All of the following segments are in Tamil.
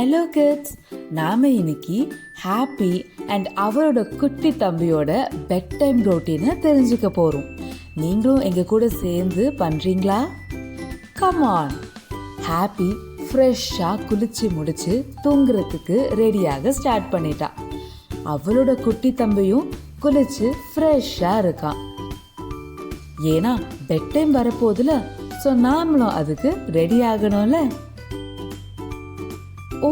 ஹலோ கிட்ஸ், நாம இன்னைக்கு ஹாப்பி அண்ட் அவரோட குட்டி தம்பியோட பெட் டைம் ரொட்டீனை தெரிஞ்சுக்க போறோம். நீங்களும் எங்க கூட சேர்ந்து பண்றீங்களா? Come on. ஹாப்பி ஃப்ரெஷ்ஷா குளிச்சு முடிச்சு தூங்குறதுக்கு ரெடியாக ஸ்டார்ட் பண்ணிட்டா. அவளோட குட்டி தம்பியும் குளிச்சு ஃப்ரெஷ்ஷா இருக்கான். ஏன்னா பெட் டைம் வரப்போதுல, ஸோ நாமளும் அதுக்கு ரெடி ஆகணும்ல. ஓ,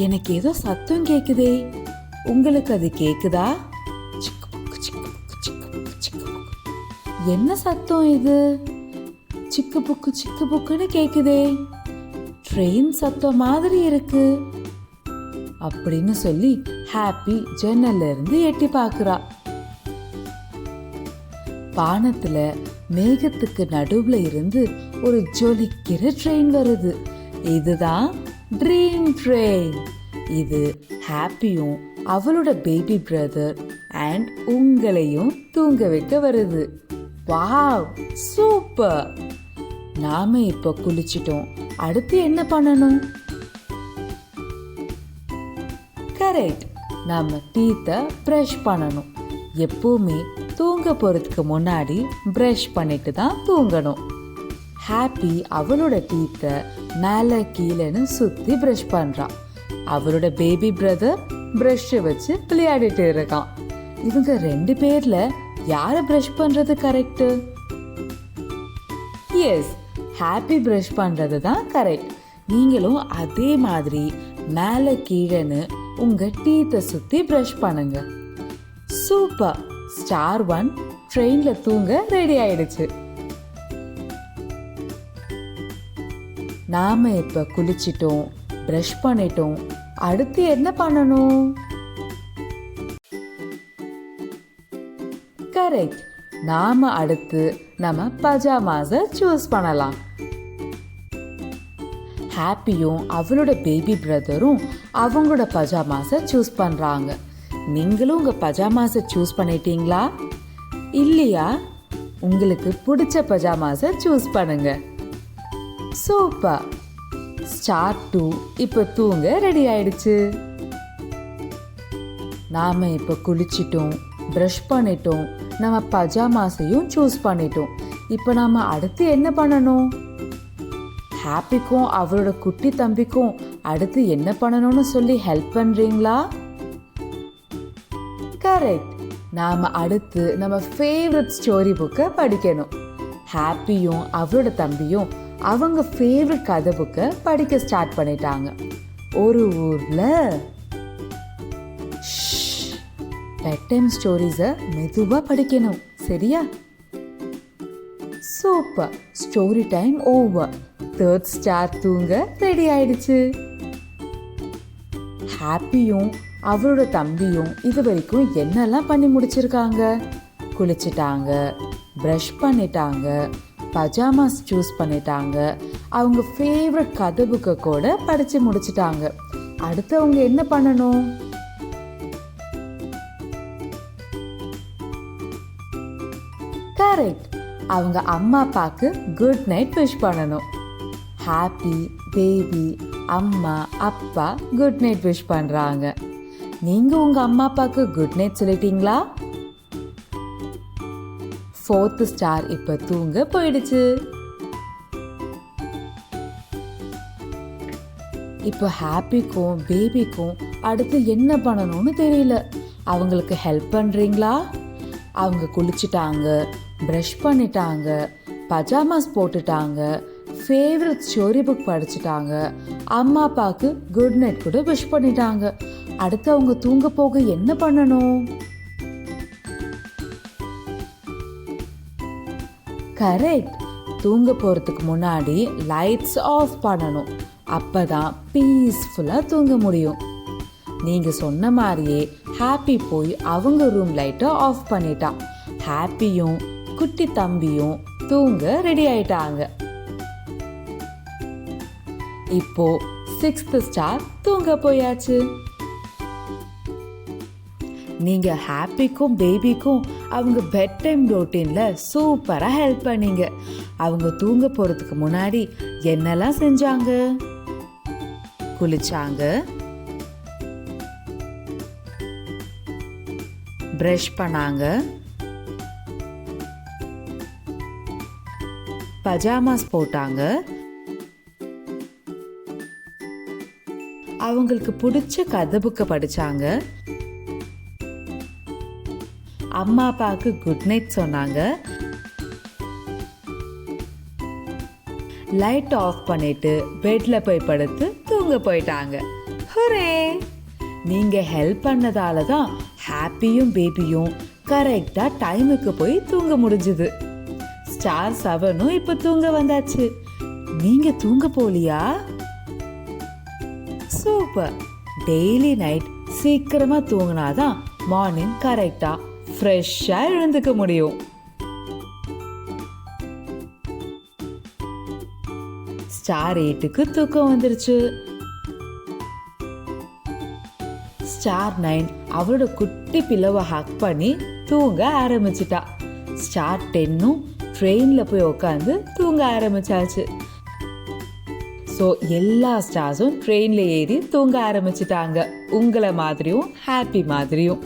எனக்கு ஏதோ சத்தம் கேக்குதே, உங்களுக்கு அது கேக்குதா? என்ன சத்தம் இது? சிக்கு புக்குன்னு கேக்குதே, ட்ரெயின் சத்தம் மாதிரி இருக்கு அப்படின்னு சொல்லி ஹாப்பி ஜன்னல்ல இருந்து எட்டி பார்க்கிறா. வானத்துல மேகத்துக்கு நடுவுல இருந்து ஒரு ஜொலிக்கிற ட்ரெயின் வருது. இதுதான் ட்ரீம் ட்ரெயின். இது ஹாப்பியும் அவளோட பேபி பிரதர் அண்ட் உங்களையும் தூங்க வைக்க வருது. Wow, super. நாம இப்ப குளிச்சிட்டோம், அடுத்து என்ன பண்ணணும்? கரெக்ட், நாம டீத்தை பிரஷ் பண்ணணும். எப்பவுமே தூங்க போறதுக்கு முன்னாடி பிரஷ் பண்ணிட்டு தான் தூங்கணும். ஹாப்பி அவளோட டீத்தை மேல கீழேன்னு சுத்தி பிரஷ் பண்றான். அவளோட பேபி பிரதர் பிரஷ் வச்சு விளையாடிட்டு இருக்கான். இவங்க ரெண்டு பேர்ல யார பிரஷ் பண்றது கரெக்ட்? எஸ், ஹாப்பி பிரஷ் பண்றது தான் கரெக்ட். நீங்களும் அதே மாதிரி மேல கீழேன்னு உங்க டீத்தை சுத்தி பிரஷ் பண்ணுங்க. சூப்பர். ஸ்டார் 1 ட்ரெயின்ல தூங்க ரெடி ஆயிடுச்சு. நாம இப்ப குளிச்சிட்டோம், பிரஷ் பண்ணிட்டோம், அடுத்து என்ன பண்ணணும்? கரெக்ட், நாம அடுத்து நம்ம பஜாமாஸை சூஸ் பண்ணலாம். ஹாப்பியும் அவளோட பேபி பிரதரும் அவங்களோட பஜாமாஸை சூஸ் பண்றாங்க. நீங்களும் உங்க பஜாமாஸை சூஸ் பண்ணிட்டீங்களா? இல்லையா? உங்களுக்கு பிடிச்ச பஜாமாஸை சூஸ் பண்ணுங்க. சூப்பர். ஸ்டார் 2 இப்ப தூங்க ரெடி ஆயிடுச்சு. நாம இப்ப குளிச்சிட்டோம், பிரஷ் பண்ணிட்டோம், நம்ம பஜாமாஸையும் சூஸ் பண்ணிட்டோம். இப்ப நாம அடுத்து என்ன பண்ணணும்? ஹாப்பிக்கும் அவரோட குட்டி தம்பிக்கும் அடுத்து என்ன பண்ணணும்னு சொல்லி ஹெல்ப் பண்றீங்களா? கரெக்ட், நாம அடுத்து நம்ம ஃபேவரட் ஸ்டோரி புக்கை படிக்கணும். ஹாப்பியும் அவரோட தம்பியும் அவங்க ஃபேவரட் கதை புக்கை படிக்க ஸ்டார்ட் பண்ணிட்டாங்க. ஒரு ஊர்ல பெட் டைம் ஸ்டோரிஸை மெதுவா படிக்கணும், சரியா? Super. Story time over. 3rd star தூங்க ரெடி ஆயிடுச்சு. ஹாப்பியும் அவரோட தம்பியும் இது வரைக்கும் என்னெல்லாம் பண்ணி முடிச்சிருக்காங்க? குளிச்சிட்டாங்க, பிரஷ் பண்ணிட்டாங்க, பஜாமாஸ் சூஸ் பண்ணிட்டாங்க, அவங்க ஃபேவரட் கதை புக்கை கூட படிச்சு முடிச்சிட்டாங்க. அடுத்து அவங்க என்ன பண்ணணும்? கரெக்ட், அவங்க அம்மா அப்பாக்கு குட் நைட் விஷ் பண்ணணும். ஹாப்பி, பேபி, அம்மா, அப்பா குட் நைட் விஷ் பண்றாங்க. நீங்க உங்க அம்மா அப்பாக்கு குட் நைட் சொல்லிட்டீங்களா? 4th ஸ்டார் இப்ப தூங்க போயிடுச்சு. இப்போ ஹாப்பிக்கும் பேபிக்கும் அடுத்து என்ன பண்ணணும்னு தெரியல. அவங்களுக்கு ஹெல்ப் பண்றீங்களா? அவங்க குளிச்சிட்டாங்க, பிரஷ் பண்ணிட்டாங்க, பஜாமாஸ் போட்டுட்டாங்க, ஃபேவரட் ஸ்டோரி புக் படிச்சுட்டாங்க, அம்மா அப்பாவுக்கு குட் நைட் கூட விஷ் பண்ணிட்டாங்க. அடுத்து அவங்க தூங்க போக என்ன பண்ணணும்? கரெக்ட், தூங்க போறதுக்கு முன்னாடி லைட்ஸ் ஆஃப் பண்ணணும். அப்பதான் பீஸ்ஃபுல்லா தூங்க முடியும். நீங்க சொன்ன மாதிரியே ஹாப்பி போய் அவங்க ரூம் லைட்டை ஆஃப் பண்ணிட்டான். ஹாப்பியும் குட்டி தம்பியும் தூங்க ரெடி ஆயிட்டாங்க. இப்போ 6th ஸ்டார் தூங்க போயாச்சு. நீங்க ஹாப்பிக்கும் பேபிக்கும் அவங்க பெட் டைம் ரொட்டீன்ல சூப்பரா ஹெல்ப் பண்ணீங்க. அவங்க தூங்க போறதுக்கு முன்னாடி என்னெல்லாம் செஞ்சாங்க? குளிச்சாங்க, பிரஷ் பண்ணாங்க, பஜாமாஸ் போட்டாங்க, அவங்களுக்கு பிடிச்ச கதை புக்கை படிச்சாங்க, அம்மா அப்பாவுக்கு குட் நைட் சொன்னாங்க, லைட் ஆஃப் பண்ணிட்டு பெட்ல போய் படுத்து தூங்க போயிட்டாங்க. ஹுரே! நீங்க ஹெல்ப் பண்ணதால தான் ஹாப்பியும் பேபியும் கரெக்டா டைமுக்கு போய் தூங்க முடிஞ்சுது. ஸ்டார் 7 இப்ப தூங்க வந்தாச்சு. நீங்க தூங்க போலியா? சூப்பர்! டெய்லி நைட் சீக்கிரமா தூங்கினாதான் மார்னிங் கரெக்டா ஃப்ரெஷ்ஷா எழுந்துக்க முடியும். ஸ்டார் 8க்கு தூக்கம் வந்துருச்சு. ஸ்டார் 9 அவளோட குட்டி பில்லவை ஹக் பண்ணி தூங்க ஆரம்பிச்சிட்டா. ஸ்டார் 10ம் ட்ரெயின்ல போய் உட்காந்து தூங்க ஆரம்பிச்சாச்சு. ஸோ எல்லா ஸ்டார்ஸும் ட்ரெயின்ல ஏறி தூங்க ஆரம்பிச்சிட்டாங்க, உங்களை மாதிரியும் ஹாப்பி மாதிரியும்.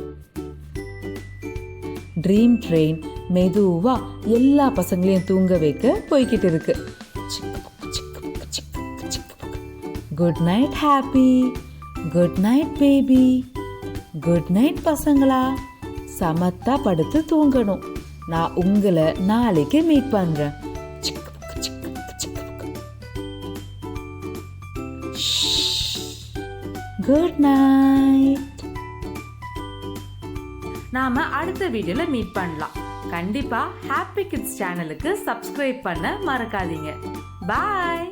ட்ரீம் ட்ரெயின் மெதுவா எல்லா பசங்களையும் தூங்க வைக்க போய்கிட்டு இருக்கு. Good night happy, good night baby, good night பசங்களா. சமத்தா படுத்து தூங்கணும். நான் உங்களை நாளைக்கு மீட் பண்றேன். Good night. நாம அடுத்த வீடியோல மீட் பண்ணலாம். கண்டிப்பா ஹாப்பி கிட்ஸ் சேனலுக்கு சப்ஸ்கிரைப் பண்ண மறக்காதீங்க. பாய்.